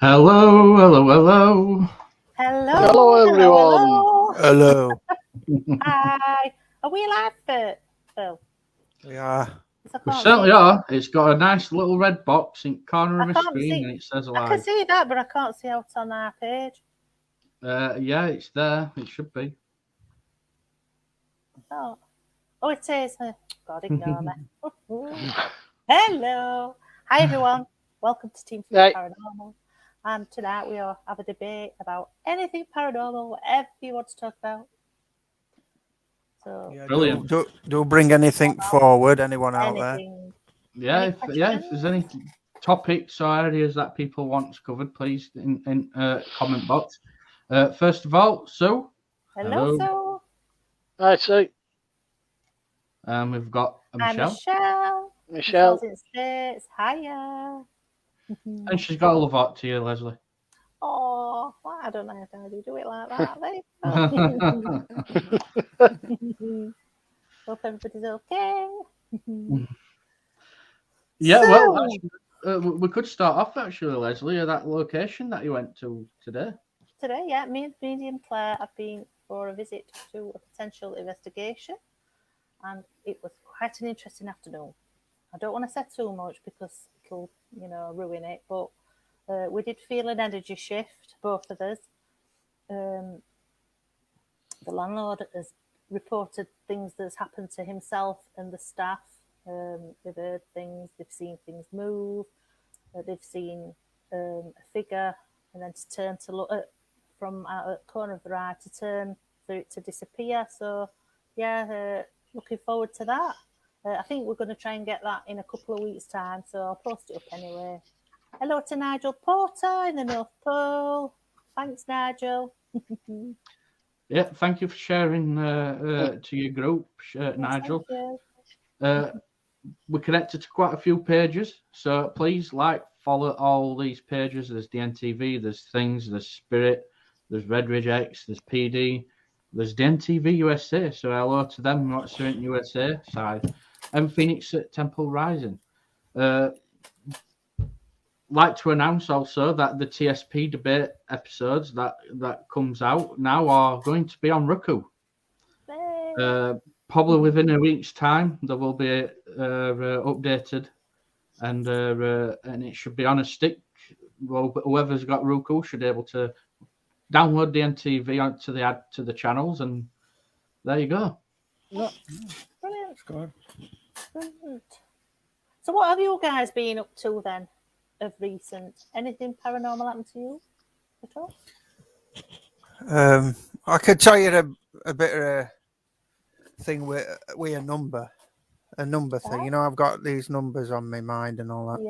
Hello, hello, hello. Hello, everyone. Hello. Hi. Are we live, Phil? We are. We certainly are. It's got a nice little red box in the corner of the can't screen see- and it says I live. can see that, but I can't see how it's on our page. Yeah, it's there. It should be. Oh, it is. God, ignore me. Hello. Hi, everyone. Welcome to Team Hey. Paranormal. And tonight we will have a debate about anything paranormal, whatever you want to talk about. So, Yeah, Brilliant. Do bring anything forward, anyone out there? anything. Yeah, Any if questions? there's any topics or areas that people want covered, please in comment box. First of all, Sue. Hello, Hello. so. I see. We've got I'm Michelle. Michelle. Michelle. Michelle's in States. Hiya. And she's got a love heart to you, Leslie. Oh, well, I don't know how you do it like that. Hope everybody's okay. Yeah, So- well, actually, we could start off actually, Leslie, at that location that you went to today. Today, yeah, me and Claire have been for a visit to a potential investigation, and it was quite an interesting afternoon. I don't want to say too much because it'll, ruin it, but we did feel an energy shift, both of us. The landlord has reported things that's happened to himself and the staff. They've heard things, they've seen things move, they've seen a figure, and then to turn to look at from out at the corner of their eye to turn for it to disappear. So, yeah, looking forward to that. I think we're going to try and get that in a couple of weeks' time, so I'll post it up anyway. Hello to Nigel Porter in the North Pole. Thanks, Nigel. Yeah, thank you for sharing to your group, Nigel. We're connected to quite a few pages, so please follow all these pages. There's DNTV, there's Things, there's Spirit, there's Red Ridge X, there's PD, there's DNTV USA. So hello to them, what's in USA side, and Phoenix at Temple Rising. Like to announce also that the TSP Debate episodes that comes out now are going to be on Roku. Probably within a week's time, they will be updated, and it should be on a stick. Well, whoever's got Roku should be able to download the NTV onto the channels, and there you go. Yeah. Brilliant. Brilliant. So, what have you guys been up to then of recent? Anything paranormal happened to you at all? I could tell you a bit of a thing with a number thing. You know, I've got these numbers on my mind and all that.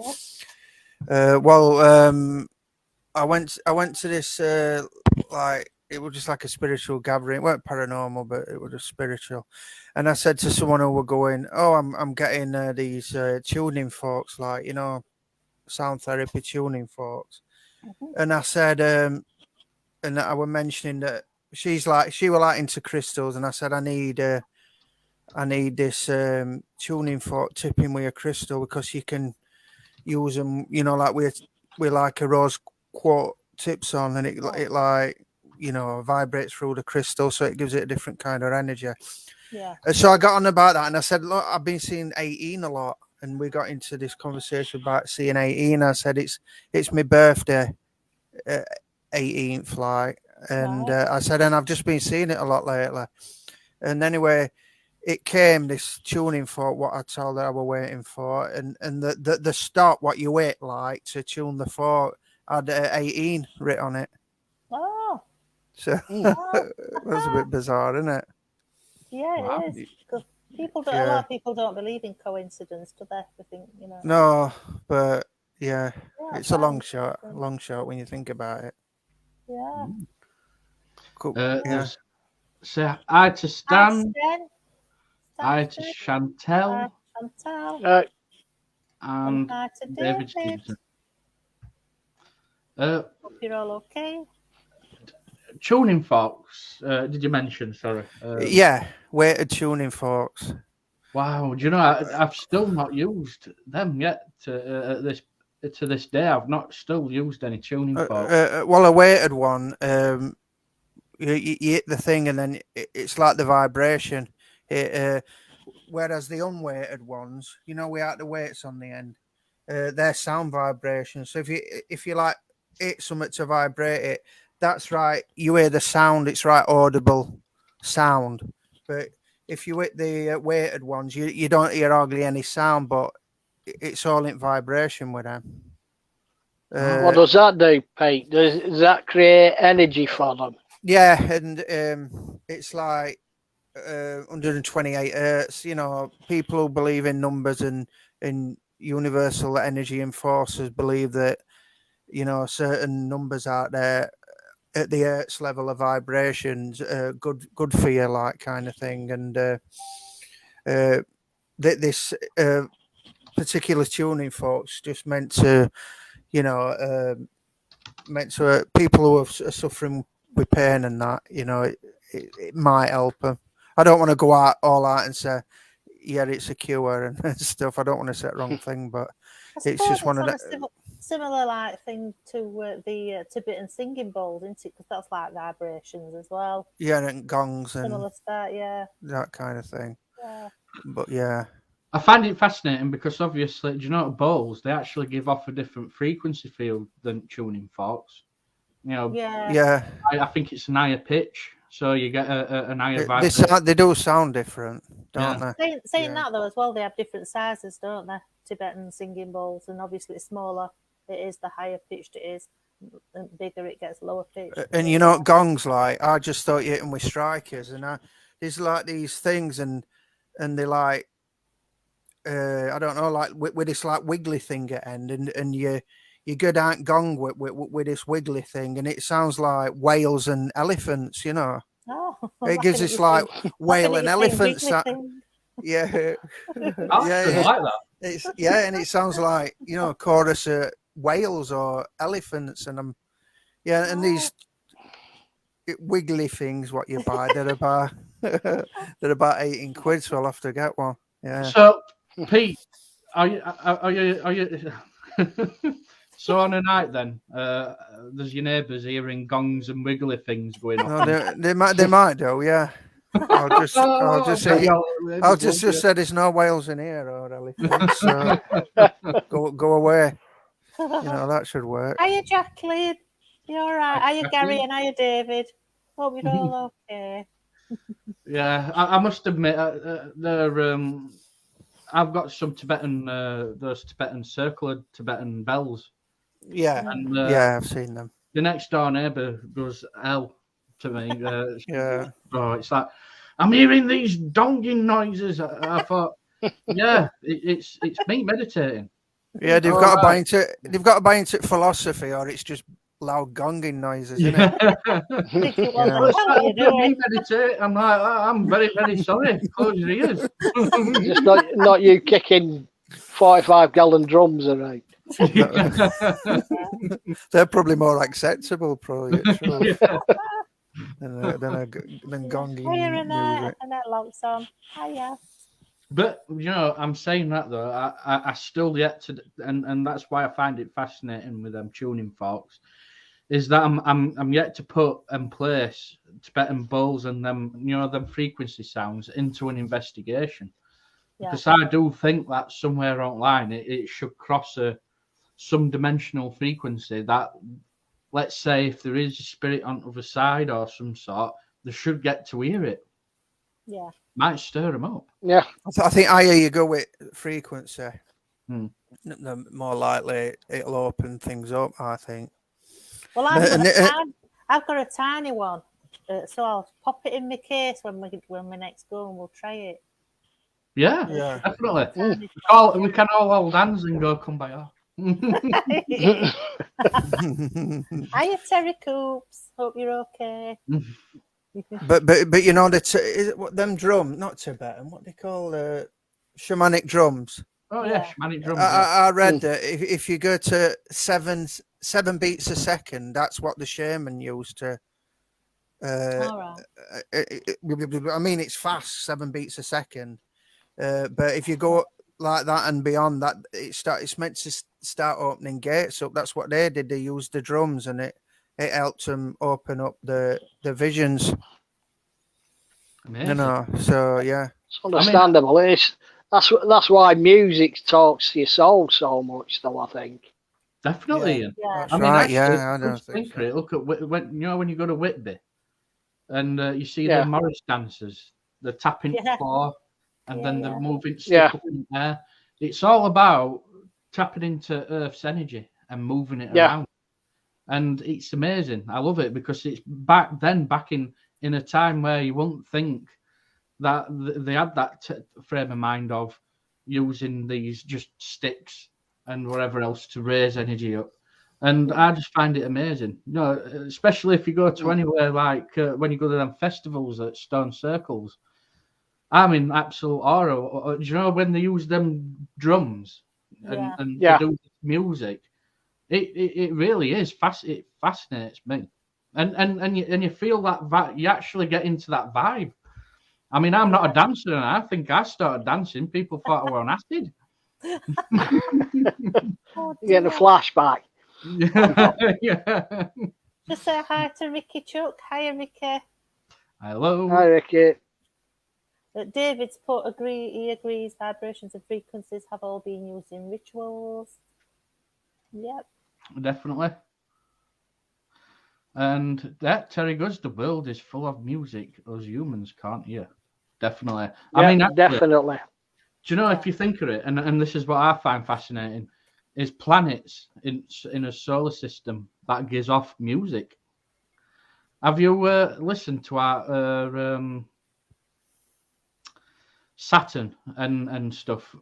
Yeah. I went to this it was just like a spiritual gathering. It weren't paranormal, but it was just spiritual. And I said to someone who were going, "Oh, I'm getting these tuning forks, like, sound therapy tuning forks." Mm-hmm. And I said, and I was mentioning that she was like into crystals, and I said, I need this tuning fork tipping with a crystal, because you can use them, like with like a rose quartz tips on, and it like, vibrates through the crystal, so it gives it a different kind of energy. Yeah. And so I got on about that, and I said, look, I've been seeing 18 a lot, and we got into this conversation about seeing 18. I said, it's my birthday, 18th, like, and I said, and I've just been seeing it a lot lately. And anyway, it came, this tuning fork, what I told her I was waiting for, and the stop, what you wait like to tune the fork, had 18 written on it. Oh. So that's a bit bizarre, isn't it? Yeah, Wow. it is. Because a lot of people don't believe in coincidence, do they? They think, No, but yeah, it's a long right. shot when you think about it. Yeah. Cool. Say hi to Stan. Hi to Chantel. Chantel. Right. And hi to David Stevenson. Hope you're all okay. Tuning forks, did you mention? Sorry. Yeah, weighted tuning forks. Wow, do you know I've still not used them yet at to this day, I've not still used any tuning forks. Well, a weighted one, you hit the thing and then it's like the vibration. Whereas the unweighted ones, we have the weights on the end. They're sound vibrations. So if you like hit something to vibrate it, that's right. You hear the sound. It's right audible sound. But if you hit the weighted ones, you don't hear hardly any sound, but it's all in vibration with them. What does that do, Pete? Does that create energy for them? Yeah, and it's like 128 hertz. People who believe in numbers and universal energy and forces believe that certain numbers out there at the hertz level of vibrations good for you, like kind of thing. And this particular tuning forks just meant to people who are suffering with pain and that, it might help them. I don't want to go out all out and say, yeah, it's a cure and stuff. I don't want to say the wrong thing, but it's just one of the similar like thing to the Tibetan singing bowls, isn't it? Because that's like vibrations as well. Yeah, and gongs and similar to that, yeah, that kind of thing. Yeah. But yeah, I find it fascinating because obviously, do you know bowls? They actually give off a different frequency field than tuning forks. yeah. I think it's an higher pitch, so you get an higher vibration. They do sound different, don't they? Saying that though as well, they have different sizes, don't they? Tibetan singing bowls, and obviously smaller it is, the higher pitched it is, and bigger it gets, lower pitched. And you know what gongs like? I just thought you hit them with strikers, and there's like these things, and they like I don't know, like with this like wiggly thing at end, and you go down gong with this wiggly thing, and it sounds like whales and elephants, Oh, it gives this like whale and elephant sound. Yeah, I like that. It's and it sounds like a chorus of whales or elephants, and and these wiggly things what you buy, they're about they're about 18 quid, so I'll have to get one. Yeah. So, Pete, are you so on a night then? There's your neighbours hearing gongs and wiggly things going on. No, they might do, yeah. I'll just say there's no whales in here or elephants. So go away. That should work. Hiya, Jacqueline. You all right? Hiya, Gary, and hiya, David. Hope you're all okay. Yeah, I must admit, I've got some Tibetan, those Tibetan circular Tibetan bells. Yeah, and, I've seen them. The next door neighbour goes hell to me. Yeah. Oh, it's like, I'm hearing these donging noises. I thought, yeah, it's me meditating. Yeah, they've got to buy into philosophy, or it's just loud gonging noises, isn't it? Me meditate. I'm like, I'm very, very sorry. Close your ears. It's not you kicking 45-gallon drums around. They're probably more acceptable, probably. than gonging. Hiya, Annette locks on. Hiya. But I'm saying that though, I still yet to, and that's why I find it fascinating with them tuning forks, is that I'm yet to put and place Tibetan bowls and them them frequency sounds into an investigation, because I do think that somewhere online it should cross some dimensional frequency that, let's say, if there is a spirit on the other side or some sort, they should get to hear it. Yeah. Might stir them up. Yeah. I think higher you go with frequency, the more likely it'll open things up, I think. Well, I've got a tiny one, so I'll pop it in my case when we next go, and we'll try it. Yeah. Definitely. We can all hold hands and go come by off. Hiya, Terry Coops. Hope you're okay. But them drum, not Tibetan, what they call shamanic drums. Oh yeah, shamanic drums. I read that if you go to 7 beats a second, that's what the shaman used to. All right. I mean, it's fast, 7 beats a second. But if you go like that and beyond that, it's meant to start opening gates up. That's what they did. They used the drums, and it helped them open up the visions. Amazing. You know, so yeah, it's understandable. That's why music talks to your soul so much, though. I think Definitely. Yeah, Yeah. that's I mean, right. actually, Yeah, I don't think think so. Look at when you go to Whitby, and you see Yeah. the Morris dancers, they're tapping the Yeah. floor, and then they're Yeah. moving stick Yeah. up in the air. It's all about tapping into Earth's energy and moving it Yeah. around, and it's amazing. I love it because it's back in a time where you wouldn't think that they had that frame of mind of using these just sticks and whatever else to raise energy up. And I just find it amazing, you know, especially if you go to anywhere like when you go to them festivals at Stone Circles. I'm in absolute awe. Do you know when they use them drums and they do music? It really is it fascinates me, and you feel that you actually get into that vibe. I mean, I'm not a dancer, and I think I started dancing. People thought I were on acid. Oh, You get the dear. flashback. Yeah. Just say hi to Ricky Chuck. Hiya, Ricky. Hello. I reckon. David's he agrees vibrations and frequencies have all been used in rituals. Yep. Definitely. And that Terry Goods, the world is full of music us humans can't hear. Definitely. I mean, actually, definitely. do you know, if you think of it, and this is what I find fascinating, is planets in a solar system that gives off music. Have you listened to our Saturn and stuff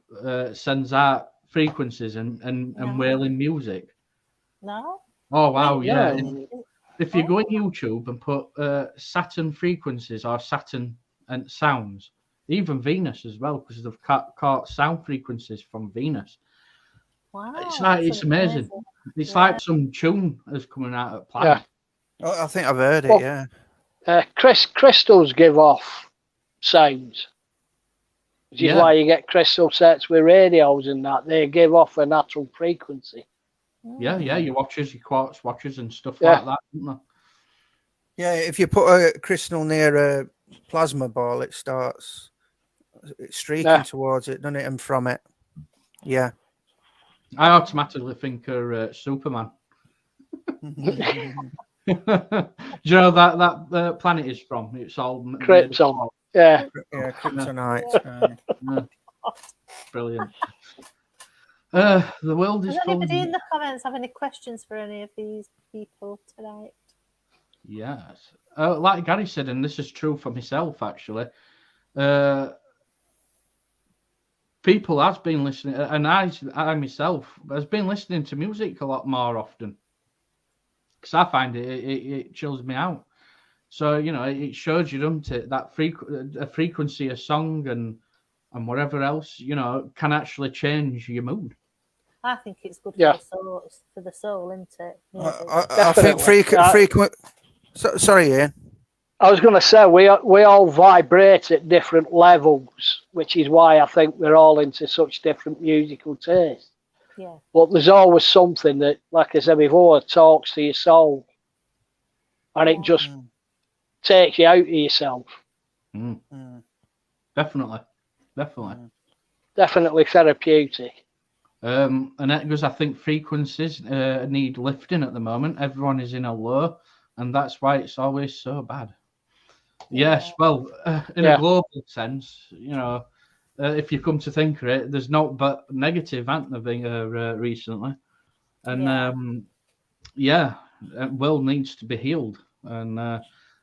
sends out frequencies and No. wailing music? No. Oh wow, yeah. No. If you go on YouTube and put Saturn frequencies or Saturn and sounds, even Venus as well, because they've caught sound frequencies from Venus. Wow. It's amazing. It's like some tune is coming out of planet. Oh, I think I've heard it. Yeah. Crystals give off sounds, which is why you get crystal sets with radios and that. They give off a natural frequency. Yeah, your watches, your quartz watches and stuff like that, don't they? Yeah, if you put a crystal near a plasma ball, it starts streaking towards it, doesn't it? And from it, yeah. I automatically think of Superman. Do you know that planet is from? It's all Krypton. Yeah, kryptonite. Brilliant. The world is Does full. anybody in the comments have any questions for any of these people tonight? Yes. Like Gary said, and this is true for myself actually, people has been listening, and I myself has been listening to music a lot more often, because I find it chills me out. So, you know, it shows you, doesn't it, that a frequency, a song and whatever else, you know, can actually change your mood. I think it's good for the soul, isn't it? I think frequent. Sorry, Ian. I was going to say we all vibrate at different levels, which is why I think we're all into such different musical tastes. Yeah. But there's always something that, like I said before, talks to your soul, and it just takes you out of yourself. Definitely. Definitely therapeutic. And because I think frequencies need lifting at the moment. Everyone is in a low, and that's why it's always so bad. Yes, well, in a global sense, you know, if you come to think of it, there's not but negative, aren't there, being recently, and world needs to be healed, and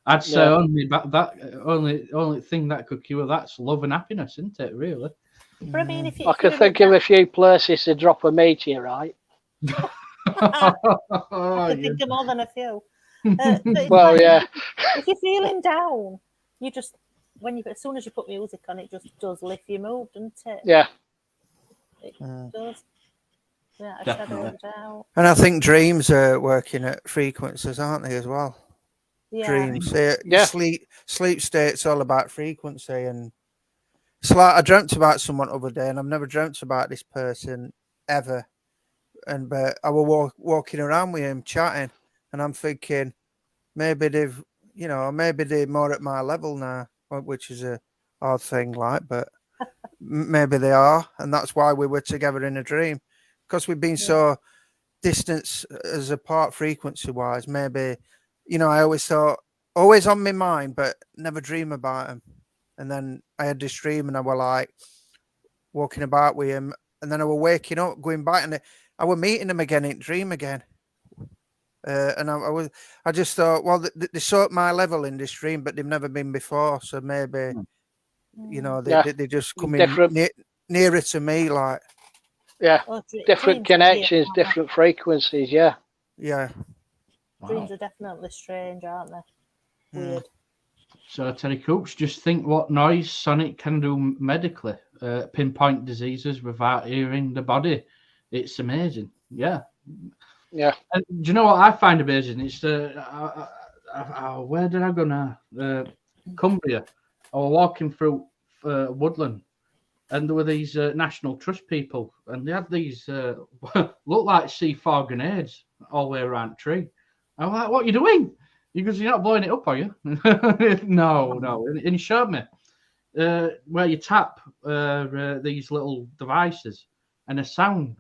I'd say only thing that could cure that's love and happiness, isn't it? Really. But I mean, if I could think of a few places to drop a meteorite. I could think of more than a few. Well, yeah. If you're feeling down, you just as soon as you put music on, it just does lift your mood, doesn't it? Yeah. It does. Yeah, a shadow of doubt. And I think dreams are working at frequencies, aren't they, as well? Yeah. Dreams. Sleep state's all about frequency, and It's like I dreamt about someone the other day, and I've never dreamt about this person ever. But I was walking around with him chatting, and I'm thinking maybe maybe they're more at my level now, which is a odd thing, like, but maybe they are, and that's why we were together in a dream, because we've been so distant as apart frequency wise. Maybe, I always thought, always on my mind, but never dream about him. And then I had this dream, and I were like walking about with him, and then I were waking up, going back, and I were meeting him again in dream again. And I just thought, well, they saw at my level in this dream, but they've never been before, so maybe, they just come in nearer to me, like. Yeah, different connections, different frequencies. Yeah. Dreams are definitely strange, aren't they? Weird. So, Terry Coops, just think what noise sonic can do medically. Pinpoint diseases without hearing the body. It's amazing. Yeah. Yeah. And do you know what I find amazing? It's where did I go now? Cumbria. I was walking through woodland, and there were these National Trust people, and they had these look like C4 grenades all the way around the tree. I'm like, "What are you doing?" He goes, "You're not blowing it up, are you?" No. And he showed me where you tap these little devices, and a sound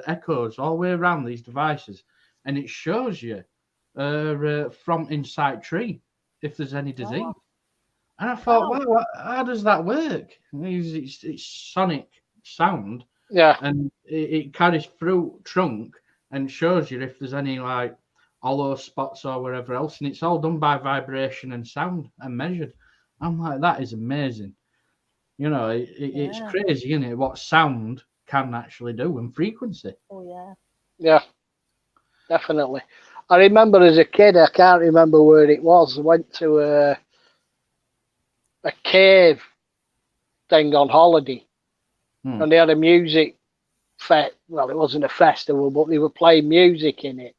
echoes all the way around these devices, and it shows you from inside tree if there's any disease. Oh. And I thought, wow, how does that work? It's sonic sound, and it carries through trunk and shows you if there's any like hollow spots or wherever else, and it's all done by vibration and sound and measured. I'm like, that is amazing. It's crazy, isn't it? What sound can actually do and frequency. Oh yeah. Yeah, definitely. I remember as a kid, I can't remember where it was. I went to a cave thing on holiday, and they had a music well, it wasn't a festival, but they were playing music in it,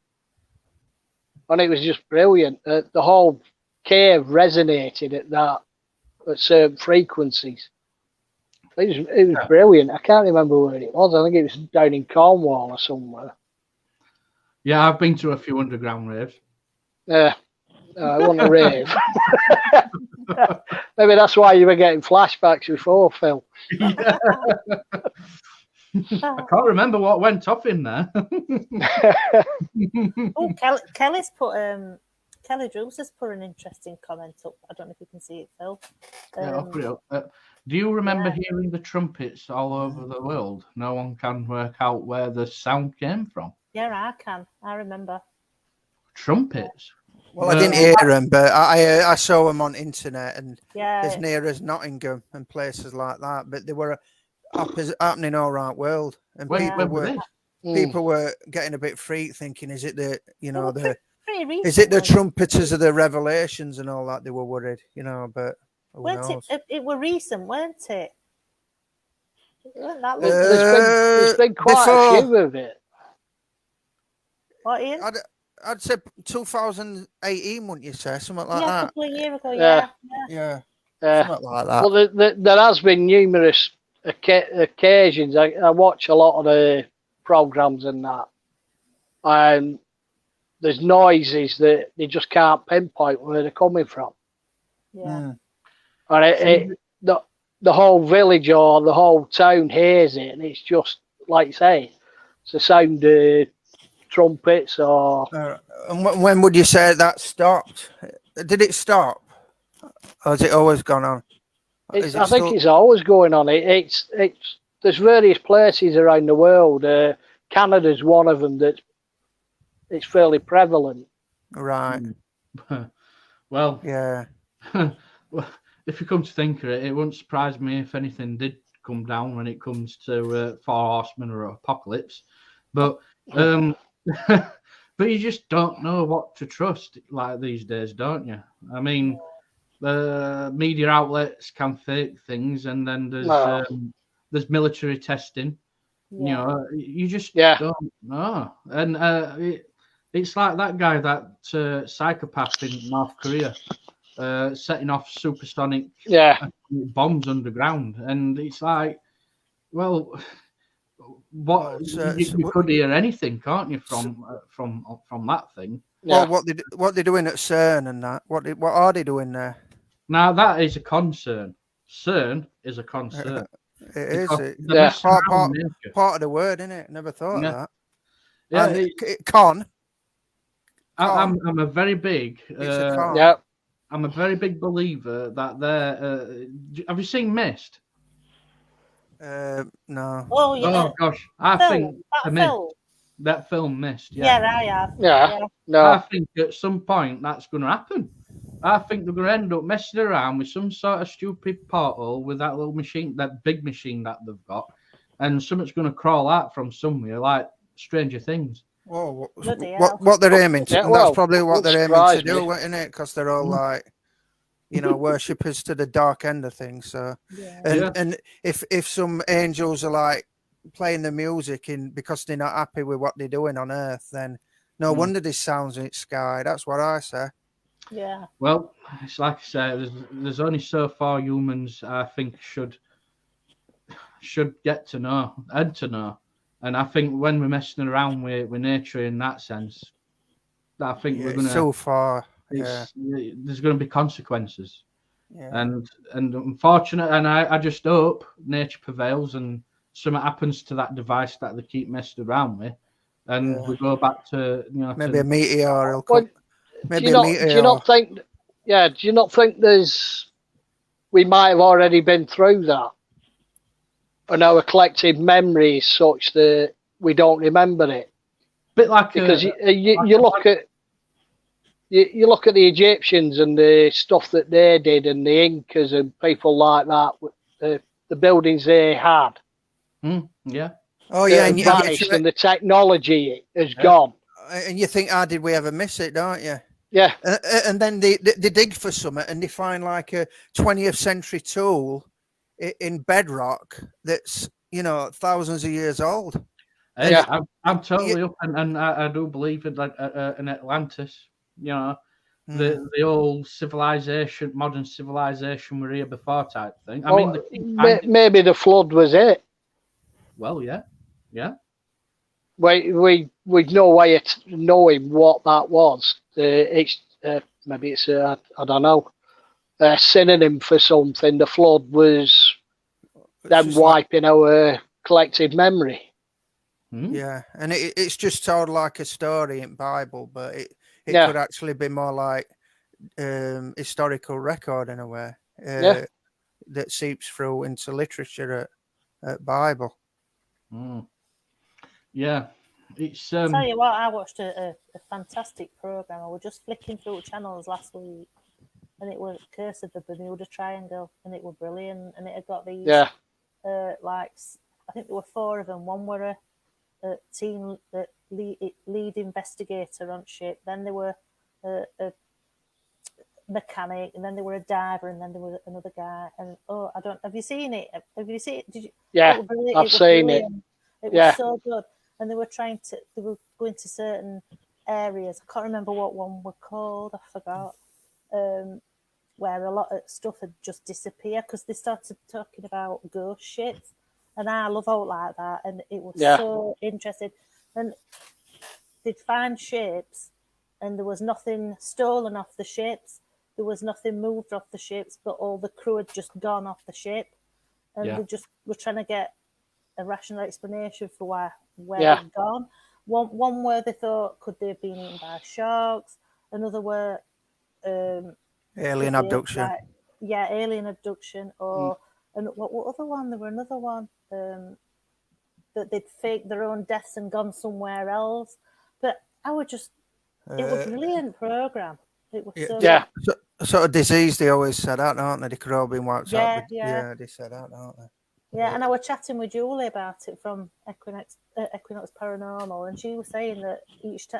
and it was just brilliant. The whole cave resonated at certain frequencies. It was brilliant. I can't remember where it was. I think it was down in Cornwall or somewhere. Yeah, I've been to a few underground raves. Yeah, I want a rave. Maybe that's why you were getting flashbacks before, Phil. I can't remember what went off in there. Kelly's put Kelly Drews has put an interesting comment up. I don't know if you can see it, Phil. I'll put it up. Do you remember hearing the trumpets all over the world? No one can work out where the sound came from. Yeah, I can. I remember. Trumpets? Well, I didn't hear them, but I saw them on internet, and as near as Nottingham and places like that. But they were happening all around world, and people were getting a bit freaked, thinking, "Is it the is it the trumpeters of the Revelations and all that?" They were worried, but it were recent, weren't it? There's been quite a few of it. What, Ian? I'd say 2018, wouldn't you say? Something like that. A couple of years ago, yeah. Something like that. Well, there has been numerous occasions. I watch a lot of the programs and that, and there's noises that they just can't pinpoint where they're coming from. Yeah. And the whole village or the whole town hears it, and it's just, like you say, it's the sound of trumpets or... and when would you say that stopped? Did it stop? Or has it always gone on? I think it's always going on. It's there's various places around the world. Canada's one of them it's fairly prevalent. Right. Well, yeah. Well, if you come to think of it, it wouldn't surprise me if anything did come down when it comes to Four Horsemen or Apocalypse. But but you just don't know what to trust like these days, don't you? I mean, media outlets can fake things, and then there's military testing. You just don't know. And it's like that guy, that psychopath in North Korea. setting off supersonic Yeah. bombs underground, and it's like, well, what you could hear anything, can't you, from that thing? Yeah. Well, what they doing at CERN and that? What are they doing there? Now that is a concern. CERN is a concern. It is. Yeah. Part of the word, isn't it? Never thought of that. Yeah, And I'm a very big. It's a con. Yeah. I'm a very big believer that have you seen Mist? No. Oh yeah. Oh gosh, I think that film Mist. Yeah, I have. Yeah. No. I think at some point that's going to happen. I think they're going to end up messing around with some sort of stupid portal with that little machine, that big machine that they've got, and something's going to crawl out from somewhere, like Stranger Things. Oh, what they're aiming to, and that's probably what they're aiming to do, isn't it? Because they're all like, worshippers to the dark end of things. So, and if some angels are like playing the music because they're not happy with what they're doing on Earth, then no wonder there's sounds in the sky. That's what I say. Yeah. Well, it's like I say, there's only so far humans I think should get to know and to know. And I think when we're messing around with nature in that sense, I think we're gonna so far. There's going to be consequences, and unfortunate. And I just hope nature prevails and something happens to that device that they keep messing around with, and we go back to maybe a meteor. Do you not think we might have already been through that? And our collective memory is such that we don't remember it. Bit like because you look at the Egyptians and the stuff that they did, and the Incas and people like that, the buildings they had. Yeah. Oh yeah, and the technology is gone. And you think, how did we ever miss it, don't you? Yeah. And then they dig for something and they find like a 20th century tool in bedrock that's thousands of years old. Yeah, I'm totally up, and I do believe in Atlantis. The old civilization, modern civilization, were here before type thing. I mean, maybe the flood was it. Well, yeah. We no way of knowing what that was. Maybe it's I don't know, a synonym for something. The flood was them wiping our collective memory. Yeah, and it's just told like a story in Bible, but it could actually be more like historical record in a way that seeps through into literature at Bible. Yeah, it's. I'll tell you what, I watched a fantastic program. I was just flicking through channels last week, and it was Curse of the Bermuda Triangle, and it was brilliant. And it had got these, like I think there were 4 of them. One were a team lead investigator on ship. Then there were a mechanic, and then there were a diver, and then there was another guy. And have you seen it? Have you seen it? Did you? Yeah, I've seen it. It was so good. And they were going to certain areas. I can't remember what one were called. I forgot. Where a lot of stuff had just disappeared because they started talking about ghost ships. And I love all like that. And it was so interesting. And they'd find ships, and there was nothing stolen off the ships. There was nothing moved off the ships, but all the crew had just gone off the ship. And they just were trying to get a rational explanation for where they'd gone. One where they thought could they have been eaten by sharks. Another were alien abduction. Alien abduction. And what other one? There were another one that they'd faked their own deaths and gone somewhere else. But it was a brilliant program. It was sort of disease they always said out, aren't they? They could all been wiped out. Yeah, they said out, aren't they? Yeah, and I was chatting with Julie about it from Equinox Paranormal, and she was saying that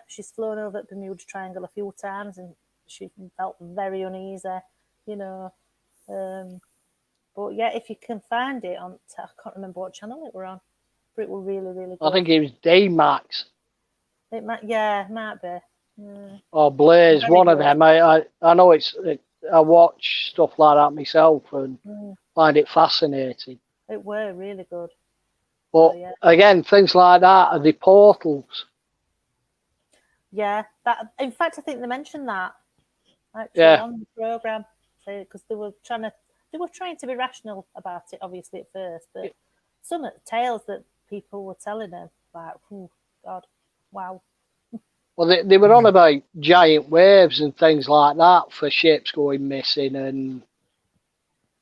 she's flown over at Bermuda Triangle a few times, and she felt very uneasy, But yeah, if you can find it on, I can't remember what channel it were on, but it was really, really good. I think it was D-Max. It might be. Or Blaze, one of them. I know it's I watch stuff like that myself and find it fascinating. It were really good. But again, things like that are the portals. Yeah, that. In fact, I think they mentioned that actually on the program, because they were trying to be rational about it, obviously at first, but some of the tales that people were telling them, like, oh God, wow. Well, they were on about giant waves and things like that for ships going missing and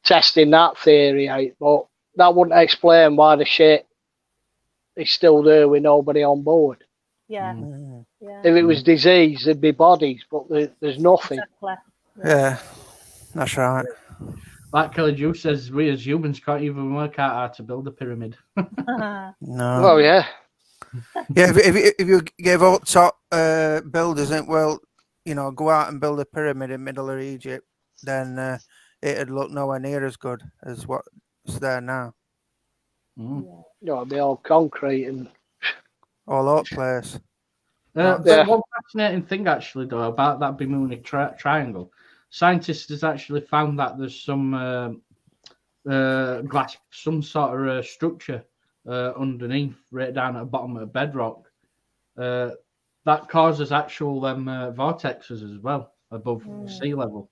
testing that theory out, but that wouldn't explain why the ship is still there with nobody on board. Yeah. If it was disease, there'd be bodies, but there's nothing. Exactly. Yeah, that's right. Like Kelly Jew says, we as humans can't even work out how to build a pyramid. No. Well, yeah. Yeah, if you gave all top builders, well, go out and build a pyramid in middle of Egypt, then it'd look nowhere near as good as what's there now. It'd be all concrete and all over the place. But one fascinating thing, actually, though, about that Bermuda Triangle, scientists has actually found that there's some glass, some sort of structure underneath, right down at the bottom of bedrock, that causes actual vortexes as well above sea level.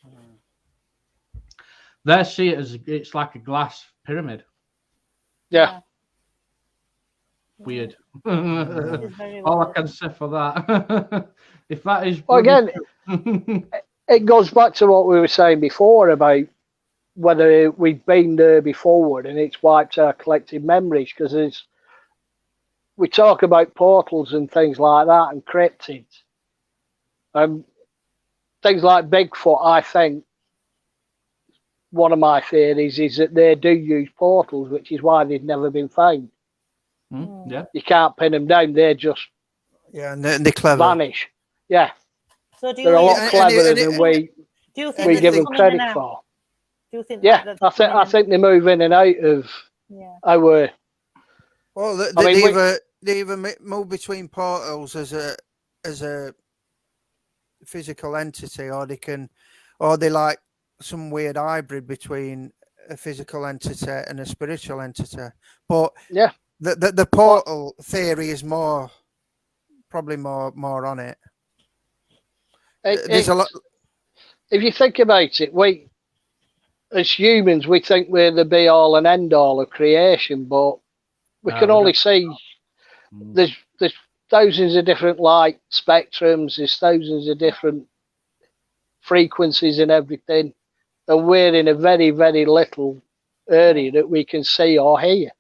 They see it as it's like a glass pyramid. Yeah. Weird. Very All weird. I can say for that. If that is again, it goes back to what we were saying before about whether we've been there before and it's wiped our collective memories, because we talk about portals and things like that and cryptids. Things like Bigfoot, I think one of my theories is that they do use portals, which is why they've never been found. Yeah. You can't pin them down, they just and they're clever. Vanish. Yeah. So they're a lot cleverer than we give them credit for. Do you think I think they move in and out of our. Well, they either move between portals as a physical entity, or they like some weird hybrid between a physical entity and a spiritual entity. But the portal theory is probably more on it. There's a lot. If you think about it, we as humans, we think we're the be all and end all of creation, but we can only see there's thousands of different light spectrums, there's thousands of different frequencies and everything, and we're in a very, very little area that we can see or hear.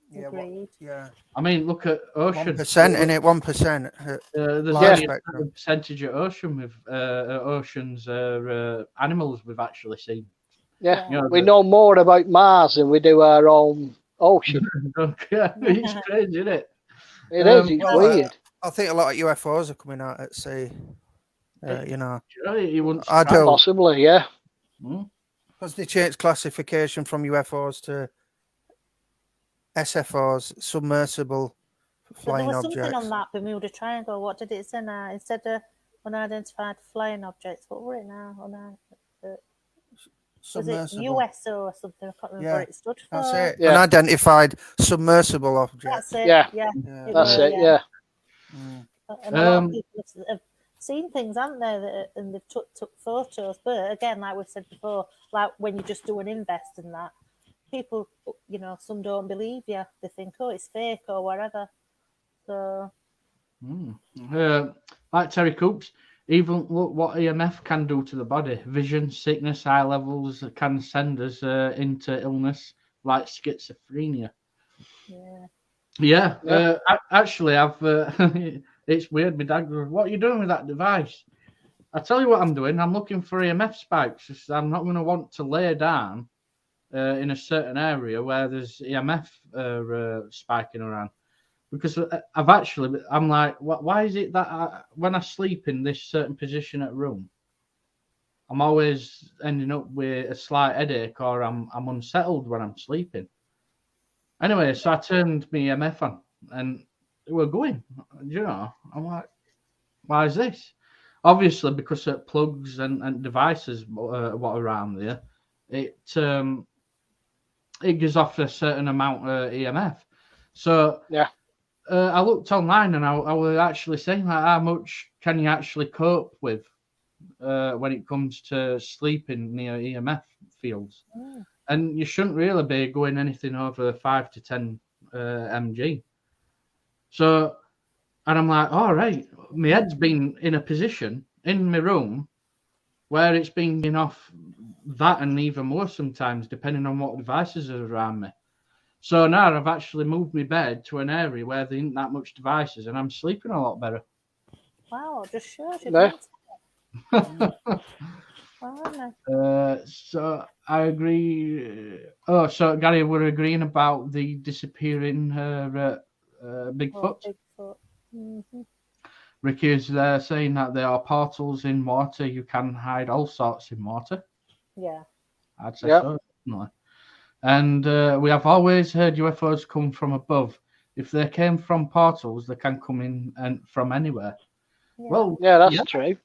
Yeah. I mean, look at ocean. 1% in it, 1%. There's a percentage of ocean with oceans animals we've actually seen. Yeah, we know more about Mars than we do our own ocean. It's crazy, isn't it? It is. It's weird. I think a lot of UFOs are coming out at sea. I do. Possibly, yeah. Because they changed classification from UFOs to SFOs, submersible flying objects. There was something on that Bermuda Triangle. What did it say now? Instead of unidentified flying objects, what were it now? Was it USO or something? I can't remember what it stood for. That's it. Yeah. Unidentified submersible objects. That's it. Yeah. That's it. Yeah. And a lot of people have seen things, haven't they? And they've took photos. But again, like we've said before, like when you just do an invest in that, people, some don't believe you. They think, oh, it's fake or whatever. So. Like Terry Coops. Even look what EMF can do to the body. Vision, sickness, high levels can send us into illness like schizophrenia. Yeah. Actually, I've. It's weird. My dad goes, "What are you doing with that device?" I tell you what I'm doing. I'm looking for EMF spikes. I'm not going to want to lay down in a certain area where there's EMF spiking around. Because I'm like, why is it that when I sleep in this certain position at room, I'm always ending up with a slight headache or I'm unsettled when I'm sleeping. Anyway, so I turned my EMF on and we're going, I'm like, why is this? obviously because of plugs and devices what are around there, it gives off a certain amount of EMF. So Yeah. I looked online and I was actually saying like how much can you actually cope with when it comes to sleeping near EMF fields, and you shouldn't really be going anything over 5 to 10 mg. So, and I'm like, all right, my head's been in a position in my room where it's been getting off that and even more sometimes, depending on what devices are around me. So now I've actually moved my bed to an area where there isn't that much devices, and I'm sleeping a lot better. Wow, just shows you. Yeah. So I agree. Oh, so Gary, we're agreeing about the disappearing Bigfoot. Bigfoot. Mm-hmm. Ricky is there saying that there are portals in water. You can hide all sorts in water. Yeah. I'd say so, definitely. And we have always heard UFOs come from above. If they came from portals, they can come in and from anywhere. Yeah. Well, Yeah, that's true.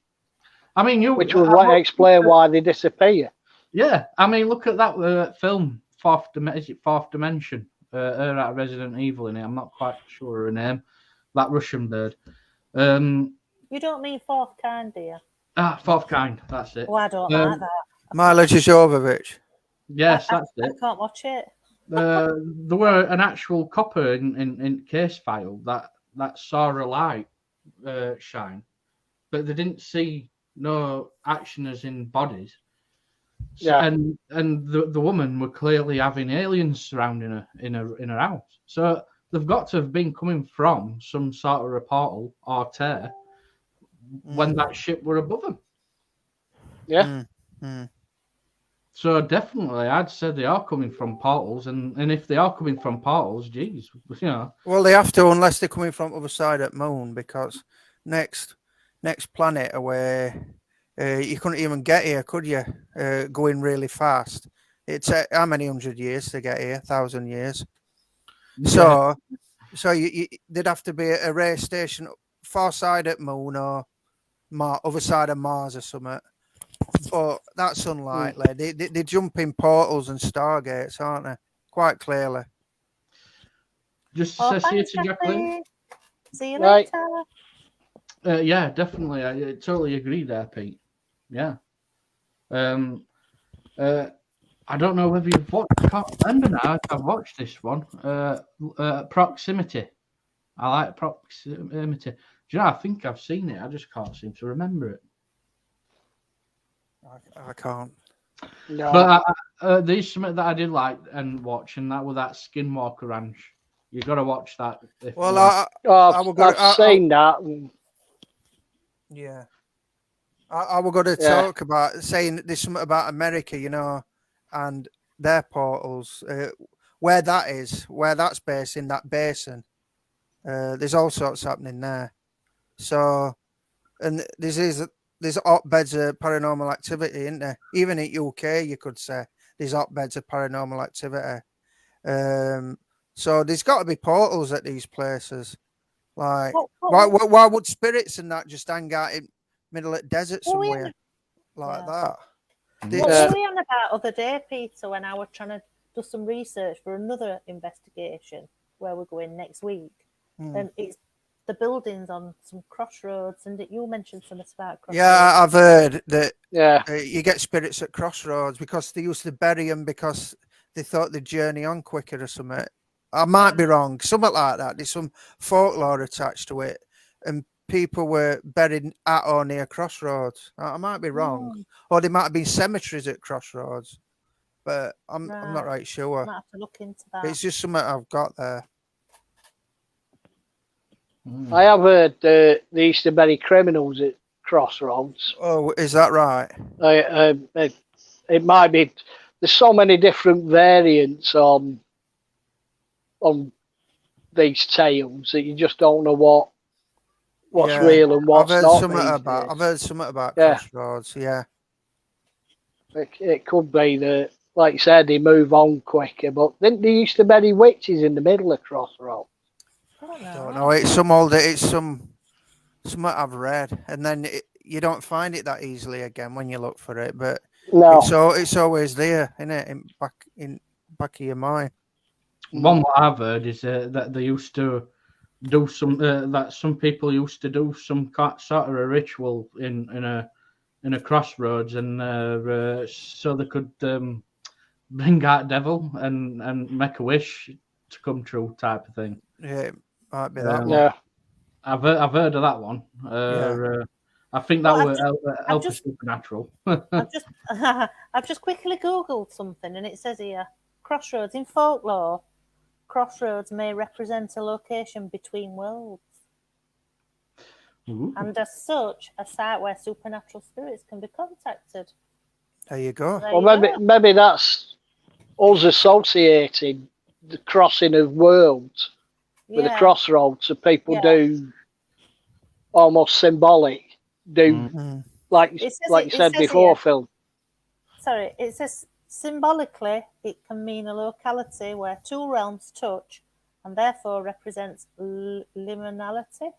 I mean, which would explain why they disappear. Yeah, I mean, look at that film, Fourth Dimension? Her at Resident Evil in it. I'm not quite sure her name. That Russian bird. You don't mean Fourth Kind, do you? Fourth Kind. That's it. Oh, I don't like that. Mila Jovovich. Yes, that's it. I can't watch it. There were an actual copper in case file that saw a light shine, but they didn't see no action as in bodies. So, Yeah. And the woman were clearly having aliens surrounding her in her house. So they've got to have been coming from some sort of a portal or tear when that ship were above them. Yeah. So definitely, I'd say they are coming from portals, and if they are coming from portals, geez, you know. Well, they have to unless they're coming from other side of the moon, because next planet away, you couldn't even get here, could you? Going really fast. It's how many 100 years to get here? 1,000 years. Yeah. So there'd have to be a race station far side at moon or other side of Mars or something. But that's unlikely. They jump in portals and stargates, aren't they? Quite clearly. Just to see it exactly. See you later. Yeah, definitely. I totally agree there, Pete. Yeah. I don't know whether you've watched. I can't remember now if I've watched this one. Proximity. I like Proximity. Do you know? I think I've seen it. I just can't seem to remember it. I can't. No. But there's something that I did like and watch, and that was that Skinwalker Ranch. You got to watch that. Well, I've seen that. Yeah. I was going to talk about saying there's something about America, you know, and their portals, where that's based in that basin. There's all sorts happening there. So, and there's hotbeds of paranormal activity, isn't there? Even in UK, you could say there's hotbeds of paranormal activity. So there's got to be portals at these places. Like, why would spirits and that just hang out in middle of the desert somewhere that? What were we on about other day, Peter, when I was trying to do some research for another investigation where we're going next week? And it's the buildings on some crossroads, and you mentioned something about crossroads. Yeah, I've heard that. Yeah, you get spirits at crossroads because they used to bury them because they thought they'd journey on quicker or something. I might be wrong, something like that. There's some folklore attached to it, and people were buried at or near crossroads. I might be wrong, or there might have been cemeteries at crossroads, but I'm not right sure. I might have to look into that. It's just something I've got there. I have heard they used to bury criminals at crossroads. Oh, is that right? It might be. There's so many different variants on these tales that you just don't know what's real and what's not. I've heard something about crossroads. Yeah, it could be that, like you said, they move on quicker. But didn't they used to bury witches in the middle of crossroads? I don't know. It's something I've read, and then you don't find it that easily again when you look for it. But No. it's always there, isn't it? In back of your mind. One what I've heard is that they used to do that some people used to do some sort of a ritual in a crossroads, and so they could bring out devil and make a wish to come true, type of thing. Yeah, it might be that one. Yeah. I've heard of that one. I think that would help us supernatural. I've just quickly Googled something, and it says here, crossroads in folklore. Crossroads may represent a location between worlds. Ooh. And as such, a site where supernatural spirits can be contacted. There you go. Well, maybe that's us associating the crossing of worlds with a crossroads, so people do almost symbolic, like you said before, here, Phil. Sorry, it says symbolically it can mean a locality where two realms touch and therefore represents liminality,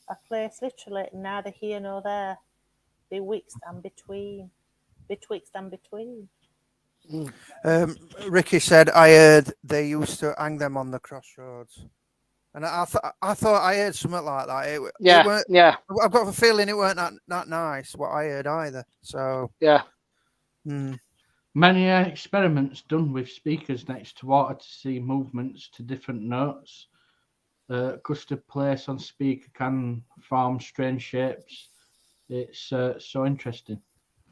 a place literally neither here nor there, betwixt and between. Ricky said, I heard they used to hang them on the crossroads. And I thought I heard something like that. I've got a feeling it weren't that nice, what I heard either. So, yeah. Many experiments done with speakers next to water to see movements to different notes. Custard place on speaker can form strange shapes. It's so interesting.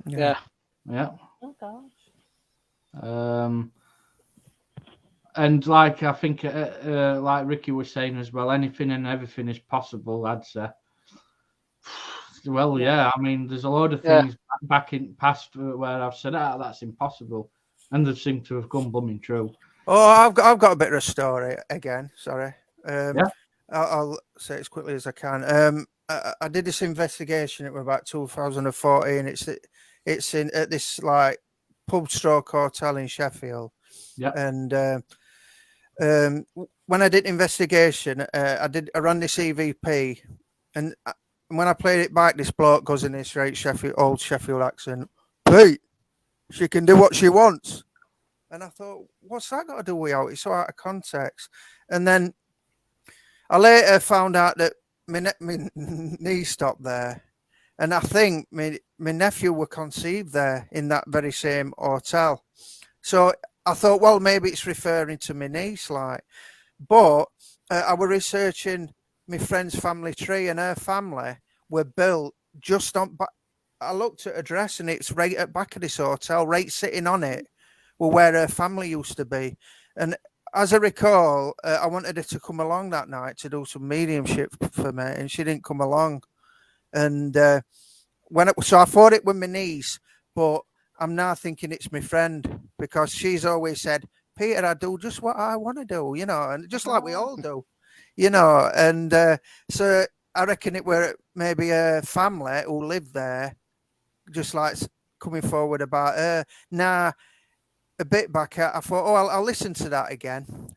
Yeah. Oh gosh. And like I think, like Ricky was saying as well, anything and everything is possible, I'd say. Well, yeah. I mean, there's a load of things back in past where I've said, that's impossible, and they seem to have gone blooming true. Oh, I've got a bit of a story again. Sorry. I'll say it as quickly as I can. I did this investigation. It was about 2014. It's in at this like pub stroke hotel in Sheffield. Yeah. And when I did investigation, I ran this EVP, and when I played it back, this bloke goes in this straight old Sheffield accent. Pete, she can do what she wants. And I thought, what's that got to do with it? It's so out of context. And then I later found out that my knee stopped there. And I think my nephew were conceived there in that very same hotel. So I thought, well, maybe it's referring to my niece, like. But I was researching my friend's family tree, and her family were built just on. I looked at her address, and it's right at the back of this hotel, right sitting on it, where her family used to be. And as I recall, I wanted her to come along that night to do some mediumship for me, and she didn't come along. And so I thought it was my niece, but I'm now thinking it's my friend, because she's always said, Peter, I do just what I want to do, and just like we all do, and so I reckon it were maybe a family who lived there, just like coming forward about her. Now, a bit back, I thought, I'll listen to that again.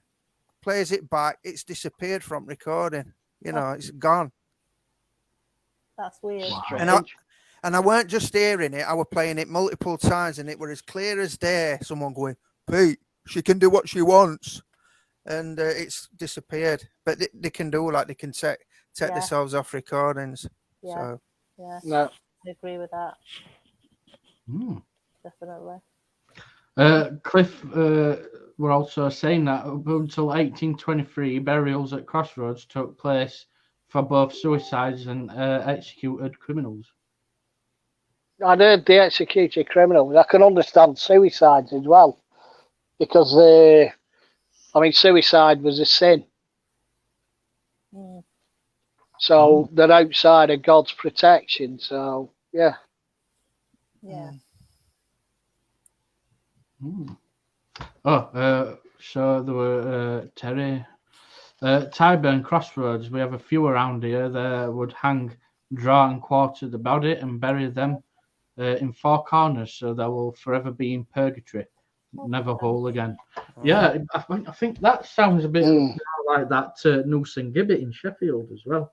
Plays it back, it's disappeared from recording, it's gone. That's weird. And I weren't just hearing it, I was playing it multiple times, and it were as clear as day, someone going, Pete, she can do what she wants. And it's disappeared. But they can do, like, they can take themselves off recordings. Yeah. So. Yeah. No. I agree with that. Definitely. Cliff were also saying that up until 1823, burials at crossroads took place for both suicides and executed criminals. I'd heard the executed criminals. I can understand suicides as well, because suicide was a sin. So they're outside of God's protection. So yeah. Yeah. So there were Terry. Tyburn Crossroads, we have a few around here that would hang, draw and quarter the body and bury them in four corners, so they will forever be in purgatory, never whole again. Yeah, I think that sounds a bit like that Noose and Gibbet in Sheffield as well.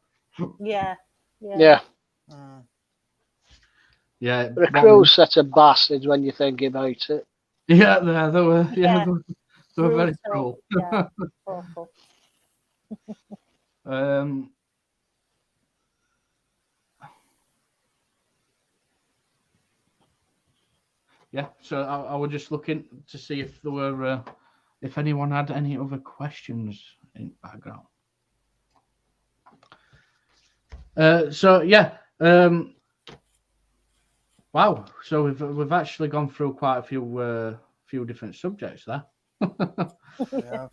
Yeah. Yeah. Yeah, They're a cruel set of bastards when you think about it. Yeah, they were. Yeah, Yeah. they were very Brutal, cruel. yeah, awful. Yeah, so I was just looking to see if there were, if anyone had any other questions in background. So yeah, wow. So we've actually gone through quite a few different subjects there. Yeah.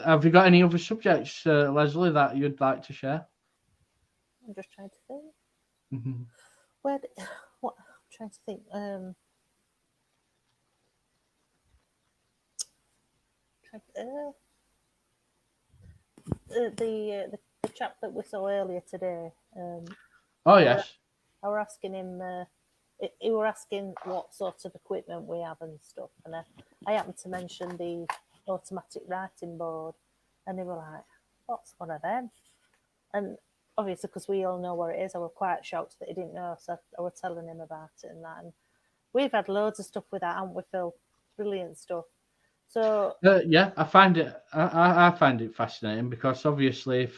Have you got any other subjects, Leslie, that you'd like to share? I'm just trying to think. Mm-hmm. What? I'm trying to think. The chap that we saw earlier today. Oh yes. I were asking him. He were asking what sort of equipment we have and stuff, and I happened to mention the automatic writing board, and they were like, "What's one of them?" And obviously, because we all know what it is, I was quite shocked that he didn't know. So I was telling him about it and that. And we've had loads of stuff with that, haven't we, Phil? Brilliant stuff. So yeah, I find it fascinating because obviously,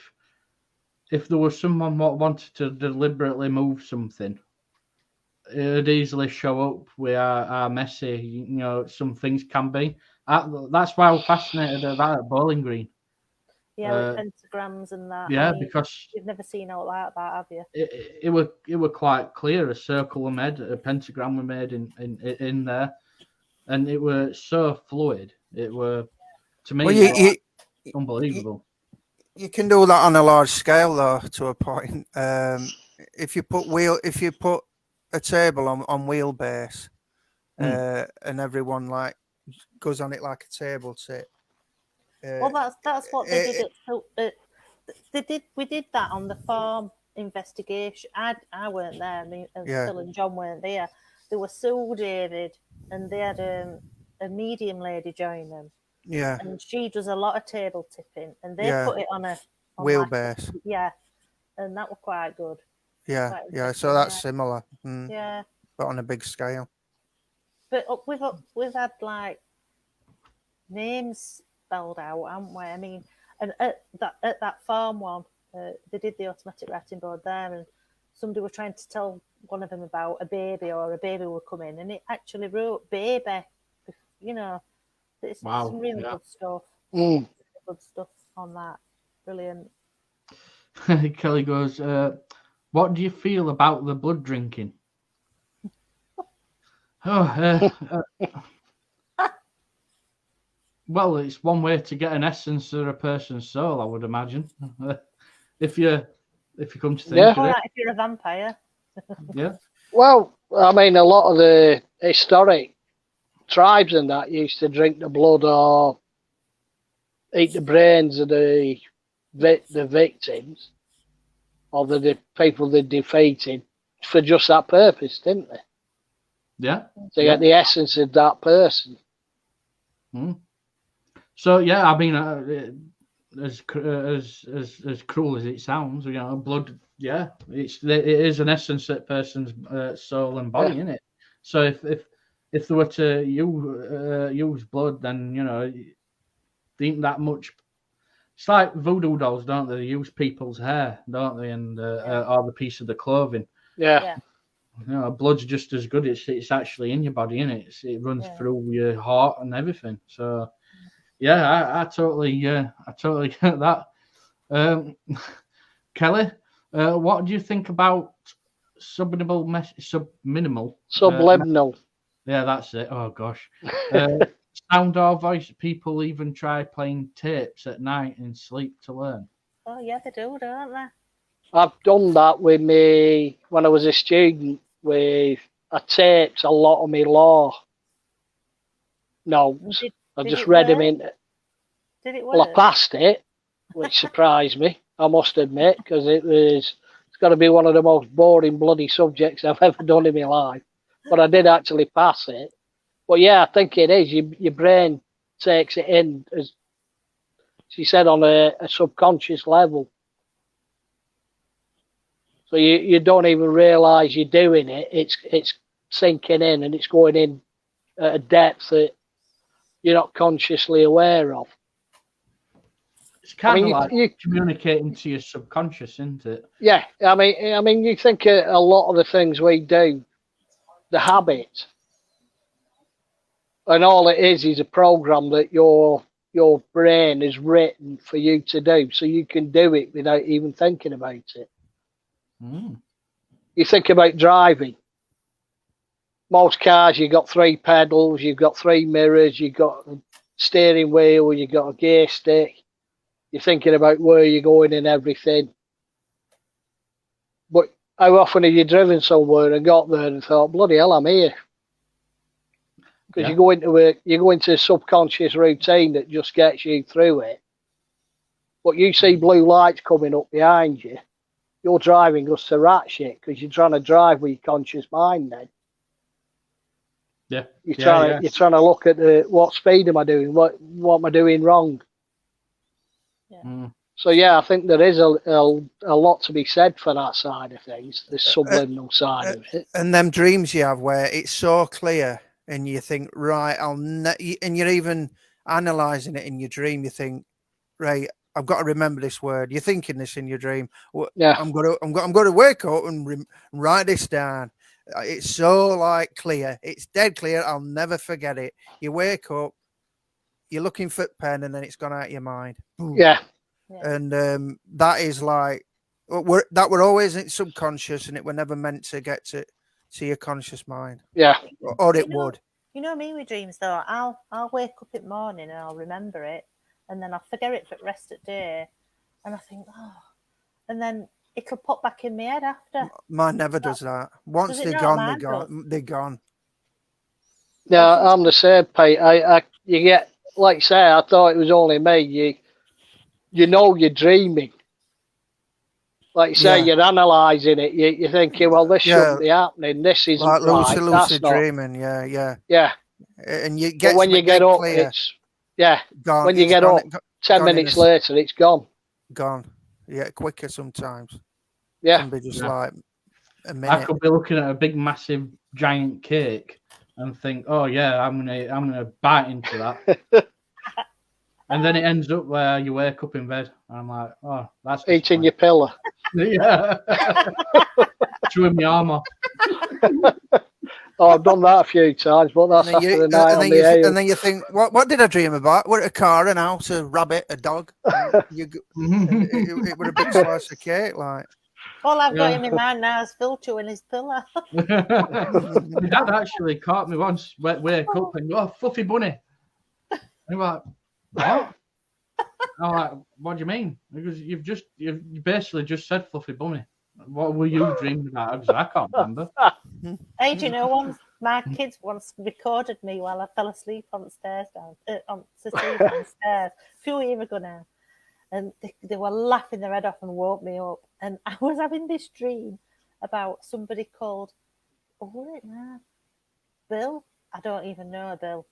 if there was someone what wanted to deliberately move something, it'd easily show up with how messy, some things can be. That's why I'm fascinated at that at Bowling Green. yeah, with pentagrams and that. Yeah, I mean, because you've never seen out like that, have you? it were quite clear. A circle were made, a pentagram were made in there, and it were so fluid. It were, to me, Well, unbelievable. You can do that on a large scale, though, to a point. If you put a table on wheelbase, and everyone like goes on it like a table sit. Well, that's what they did. We did that on the farm investigation. I weren't there. I mean, Phil and John weren't there. There were Sue, David, and they had a medium lady join them. Yeah, and she does a lot of table tipping, and they put it on wheelbase. And that was quite good. Yeah. So that's similar. Yeah, but on a big scale. But we've had like names spelled out, haven't we? I mean, and at that farm one, they did the automatic writing board there, and somebody was trying to tell one of them about a baby or a baby would come in, and it actually wrote baby. It's some really good stuff. Good stuff on that. Brilliant. Kelly goes, what do you feel about the blood drinking? Well, it's one way to get an essence of a person's soul, I would imagine. If you come to think of it. If you're a vampire. Yeah. Well, I mean, a lot of the historic tribes and that used to drink the blood or eat the brains of the victims or the people they defeated for just that purpose, didn't they? Yeah. To get the essence of that person. So yeah, I mean, as cruel as it sounds, blood. Yeah, it is an essence of a person's soul and body, isn't it? So if they were to use blood, then they ain't that much. It's like voodoo dolls, don't they? They use people's hair, don't they, and or the piece of the clothing. Yeah. Blood's just as good. It's actually in your body, isn't it? It runs through your heart and everything. So. Yeah, I totally get that. Kelly, what do you think about subliminal? Yeah, that's it. Oh gosh, sound or voice. People even try playing tapes at night in sleep to learn. Oh yeah, they do, don't they? I've done that with me when I was a student. With I taped a lot of my law notes. I just read them in. Did it work? Well, I passed it, which surprised me, I must admit, because it's got to be one of the most boring bloody subjects I've ever done in my life. But I did actually pass it. But yeah, I think it is. Your brain takes it in, as she said, on a subconscious level. So you don't even realise you're doing it. It's sinking in and it's going in at a depth that you're not consciously aware of. It's kind of like you communicating to your subconscious, isn't it? Yeah, I mean, you think a lot of the things we do, the habits, and all it is a program that your brain is written for you to do, so you can do it without even thinking about it. You think about driving. Most cars, you've got 3 pedals, you've got 3 mirrors, you've got a steering wheel, you've got a gear stick. You're thinking about where you're going and everything. But how often have you driven somewhere and got there and thought, bloody hell, I'm here? Because you go into a subconscious routine that just gets you through it. But you see blue lights coming up behind you, your driving goes to rat shit because you're trying to drive with your conscious mind then. Yeah. You're trying to look at what speed am I doing? What am I doing wrong? Yeah. So yeah, I think there is a lot to be said for that side of things, the subliminal side of it. And them dreams you have where it's so clear, and you think, right, and you're even analysing it in your dream. You think, right, I've got to remember this word. You're thinking this in your dream. Yeah, I'm going to wake up and write this down. It's so like clear. It's dead clear. I'll never forget it. You wake up, you're looking for pen, and then it's gone out of your mind. Boom. Yeah. And that is like that we're always in subconscious, and it were never meant to get to your conscious mind. Yeah. Or it would. You know me with dreams though. I'll wake up in the morning and I'll remember it, and then I'll forget it for the rest of the day, and I think, oh, and then it'll pop back in my head after. Mine never does that. Once they're gone, they're gone. Yeah, I'm the same, Pete. You get, like I say, I thought it was only me. You know you're dreaming. Like you say, you're analysing it. You're thinking, well, this shouldn't be happening. This isn't like right. lucid dreaming. Yeah. And you get, but when you get up, clear, it's gone. When you it's get gone, up, 10 minutes later, it's gone. Gone. Yeah, quicker sometimes. Yeah. Can be just like a minute. I could be looking at a big, massive, giant cake and think, oh yeah, I'm gonna bite into that. And then it ends up where you wake up in bed. And I'm like, oh, that's eating your pillow. Yeah. Chewing my arm off. Oh, I've done that a few times, but that's after the night on the air. And then you think, what did I dream about? What, a car, an house, a rabbit, a dog? It would a big slice of cake, like. All I've got in my mind now is Phil chewing his pillow. My dad actually caught me once, wake up and go, oh, fluffy bunny. And I'm like, what? I'm like, what do you mean? Because you basically just said fluffy bunny. What were you dreaming about? Because I can't remember. Hey, do you know my kids once recorded me while I fell asleep on the stairs downstairs a few years ago now, and they were laughing their head off and woke me up, and I was having this dream about somebody called, Bill? I don't even know Bill.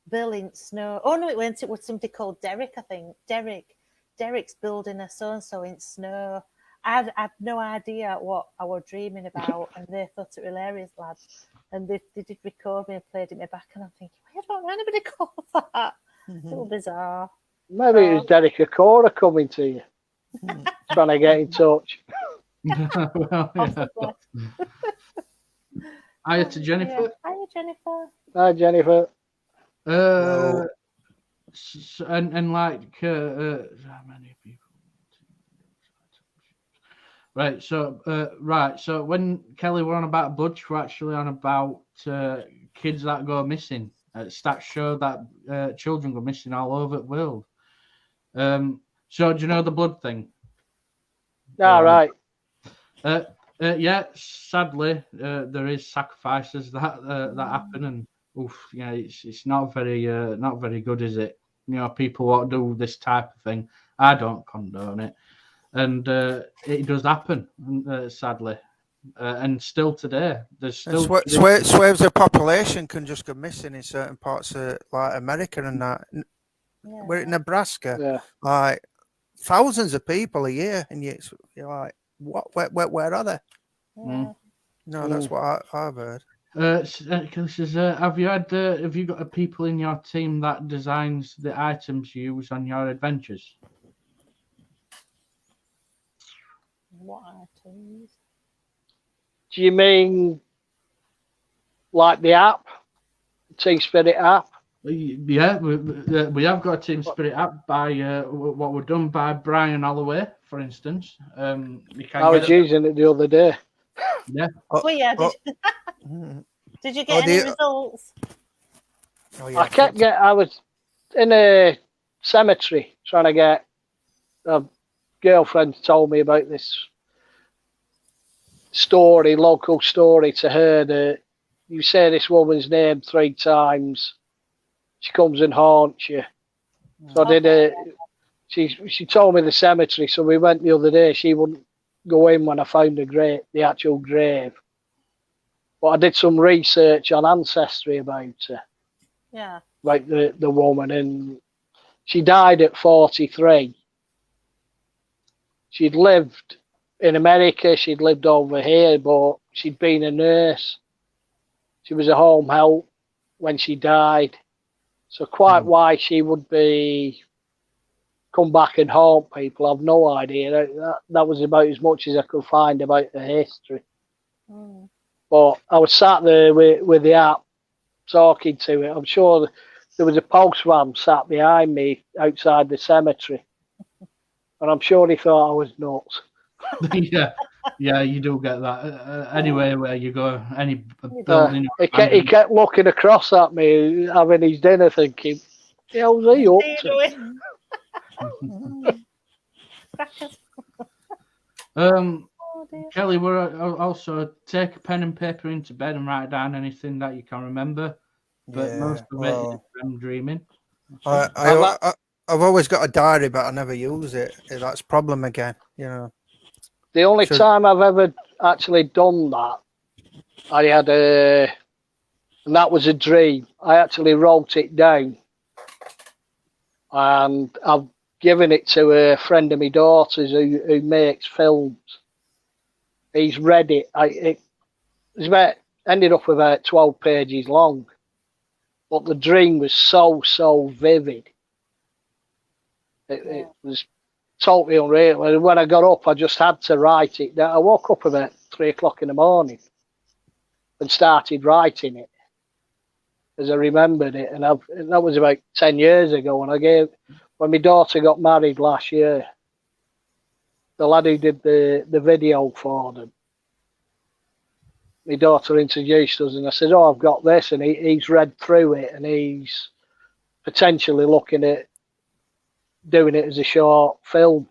Bill in snow. Oh no, it was somebody called Derek, I think. Derek's building a so-and-so in snow. I had no idea what I was dreaming about, and they thought it hilarious, lads. And they did record me and played it me back, and I'm thinking, why don't anybody call that? It's a little bizarre. Maybe it was Derek Acora coming to you, trying to get in touch. Well, yeah. Hiya to Jennifer. Yeah. Hiya, Jennifer. Hi, Jennifer. And like how many people? Right. So when Kelly were on about blood, we're actually on about kids that go missing. Stats show that children go missing all over the world. So do you know the blood thing? Right. Yeah. Sadly, there is sacrifices that happen, and it's not very good, is it? You know, people what do this type of thing. I don't condone it, and it does happen, sadly, and still today. There's still swathes of population can just go missing in certain parts of like America and that. Yeah. We're in Nebraska, like thousands of people a year, and you're like, what? Where are they? Yeah. No, that's what I've heard. Says, have you got people in your team that designs the items you use on your adventures? What items? Do you mean like the app, Team Spirit app? Yeah, we have got a Team Spirit app by what were done by Brian Holloway, for instance. I was using it the other day. Yeah. Oh yeah. Did you get any results? Oh, yeah, I was in a cemetery trying to get a girlfriend told me about this local story to her that you say this woman's name 3 times, she comes and haunts you. So I did she told me the cemetery, so we went the other day. She wouldn't go in when I found the actual grave. But I did some research on Ancestry about her. Yeah. About the woman, and she died at 43. She'd lived in America, she'd lived over here, but she'd been a nurse. She was a home help when she died. So quite why she would be come back and haunt people, I've no idea. That was about as much as I could find about the history. But I was sat there with the app talking to it. I'm sure there was a postman sat behind me outside the cemetery, and I'm sure he thought I was nuts. Yeah, you do get that. Anywhere where you go, any building. He kept looking across at me, having his dinner, thinking, "The hell's he up to?" Kelly, we're also take a pen and paper into bed and write down anything that you can remember. But most of it is from dreaming. I've always got a diary, but I never use it. That's problem again, you know. The only time I've ever actually done that, I had and that was a dream. I actually wrote it down, and I've given it to a friend of my daughter's who makes films. He's read it. It ended up about 12 pages long, but the dream was so vivid. It was totally unreal. And when I got up, I just had to write it down. I woke up about 3 o'clock in the morning and started writing it as I remembered it. And that was about 10 years ago. And when my daughter got married last year, the lad who did the video for them, my daughter introduced us, and I said, "Oh, I've got this," and he's read through it, and he's potentially looking at doing it as a short film.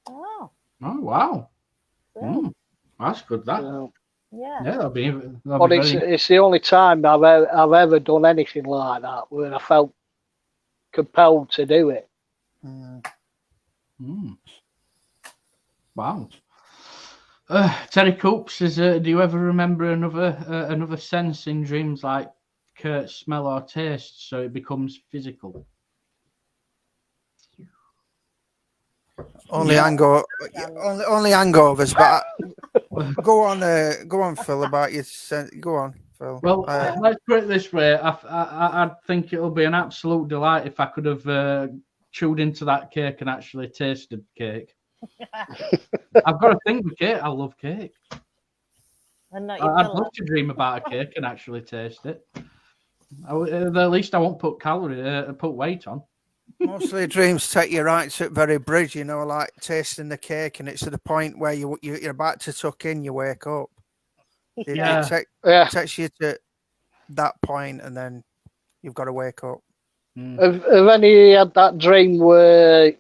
Oh wow! That's good. Yeah, but it's the only time I've ever done anything like that where I felt compelled to do it. Wow. Terry Coops says, do you ever remember another sense in dreams, like smell or taste, so it becomes physical? Only hangovers, but go on, Phil. About your go on, Phil. Well, let's put it this way: I think it'll be an absolute delight if I could have chewed into that cake and actually tasted cake. I've got to think with cake. I love cake. I'd love to dream about a cake and actually taste it. At least I won't put weight on. Mostly dreams take you right to very bridge, you know, like tasting the cake, and it's to the point where you're about to tuck in, you wake up. It takes you to that point, and then you've got to wake up. Have any of you had that dream where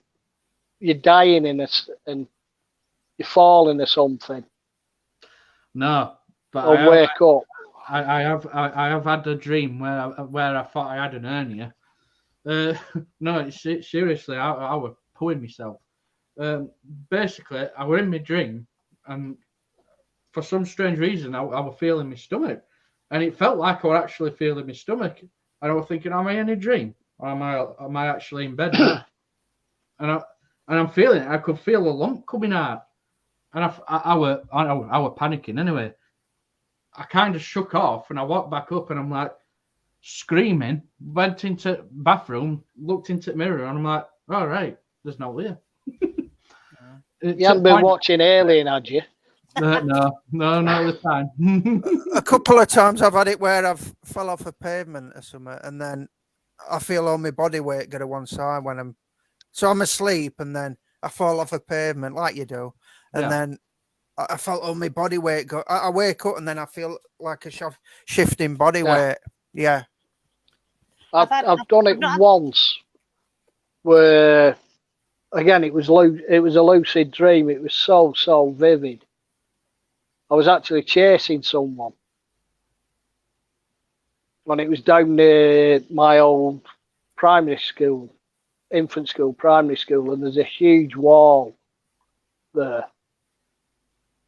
you're dying and you're falling or something? No, but or wake up. I have had a dream where I thought I had an hernia. No, seriously, I was pooing myself. Basically, I were in my dream, and for some strange reason, I was feeling my stomach, and it felt like I was actually feeling my stomach. And I was thinking, am I in a dream, or am I actually in bed? and I'm feeling it. I could feel a lump coming out, and I were panicking anyway. I kind of shook off, and I walked back up, and I'm like screaming. Went into bathroom, looked into the mirror, and I'm like, all right, there's no here. You haven't been watching Alien, had you? No, the time. A couple of times I've had it where I've fell off a pavement or something, and then I feel all my body weight go to one side when I'm asleep, and then I fall off a pavement like you do, and then I felt all my body weight go. I wake up and then I feel like a shifting body weight. Yeah, I've done it once, where again it was a lucid dream. It was so vivid. I was actually chasing someone, and it was down near my old primary school, infant school, primary school, and there's a huge wall there.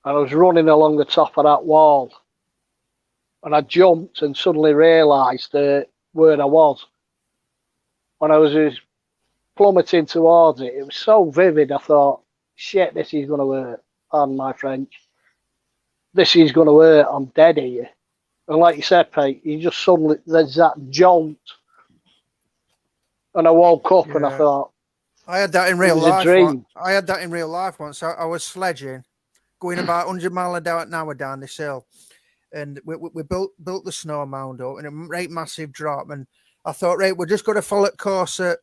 And I was running along the top of that wall, and I jumped and suddenly realised where I was. When I was just plummeting towards it, it was so vivid. I thought, "Shit, this is going to hurt." Pardon my French. This is going to hurt. I'm dead here. And like you said, Pete, you just suddenly there's that jolt, and I woke up and I thought, I had that in real life. I had that in real life once. I was sledging, going about 100 miles an hour down this hill, and we built the snow mound up, and a right massive drop. And I thought, right, we're just going to follow course at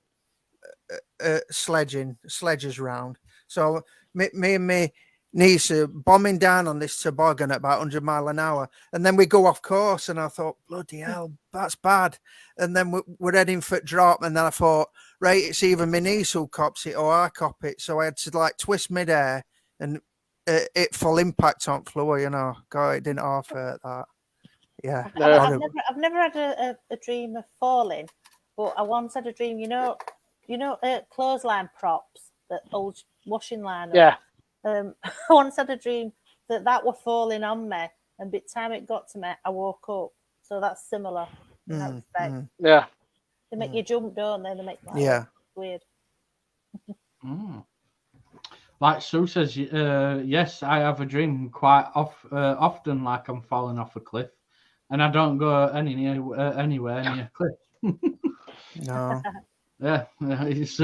sledges round. So me and me niece are bombing down on this toboggan at about 100 miles an hour, and then we go off course, and I thought, bloody hell, that's bad. And then we're heading for drop, and then I thought, right, it's either my niece who cops it or I cop it. So I had to like twist midair and it full impact on floor, you know. God, it didn't half hurt that. Yeah. I've never had a dream of falling, but I once had a dream, you know, clothesline props, that old washing line. Yeah. I once had a dream that were falling on me, and by the time it got to me, I woke up. So that's similar in that respect. Yeah. They make you jump, don't they? They make weird. Like Sue says, yes, I have a dream quite often, like I'm falling off a cliff, and I don't go anywhere near a cliff. No. Yeah, it's.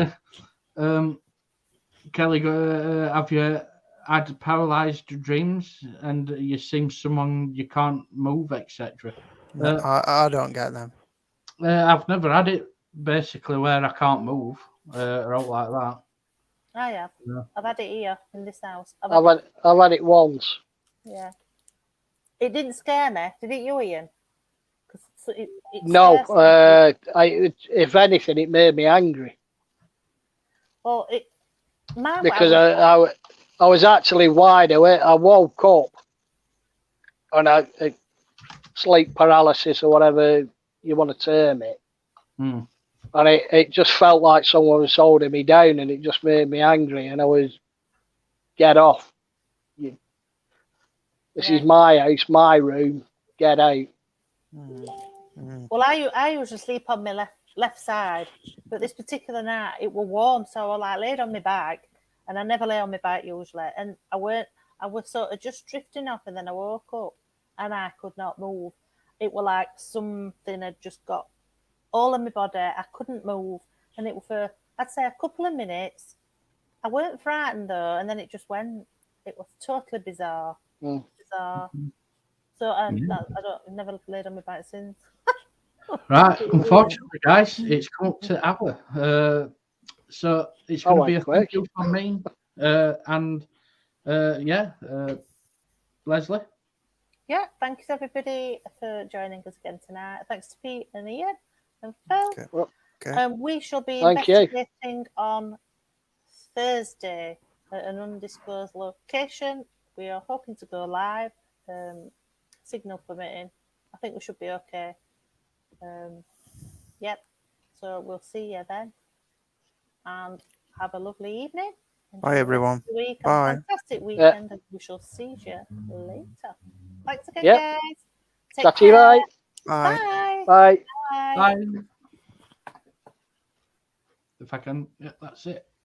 Kelly, have you had paralyzed dreams and you seem someone you can't move, etc.? No, I don't get them. I've never had it basically where I can't move or out like that. I have. Yeah. I've had it here in this house. I've had it once. Yeah. It didn't scare me. Did it you, Ian? No. If anything, it made me angry. Well, because I was actually wide awake. I woke up and I sleep paralysis or whatever you want to term it. And it just felt like someone was holding me down, and it just made me angry, and I was, get off. This is my house, my room, get out. Well, I usually sleep on my left side, but this particular night it was warm, so I like laid on my back, and I never lay on my back usually, and I was sort of just drifting off, and then I woke up and I could not move. It was like something had just got all in my body. I couldn't move, and it was for, I'd say, a couple of minutes. I weren't frightened though, and then it just went. It was totally bizarre. Bizarre. So I've never laid on my back since. Right, unfortunately, guys, it's come up to hour. So it's going to be a thank you from me. And Leslie? Yeah, thanks everybody for joining us again tonight. Thanks to Pete and Ian and Phil. Okay. We shall be investigating on Thursday at an undisclosed location. We are hoping to go live, signal permitting. I think we should be okay. Yep. So we'll see you then. And have a lovely evening. Bye, everyone. Bye. Fantastic weekend, and we shall see you later. Thanks again, guys. Take care. Bye. Bye. Bye. Bye. If I can, that's it.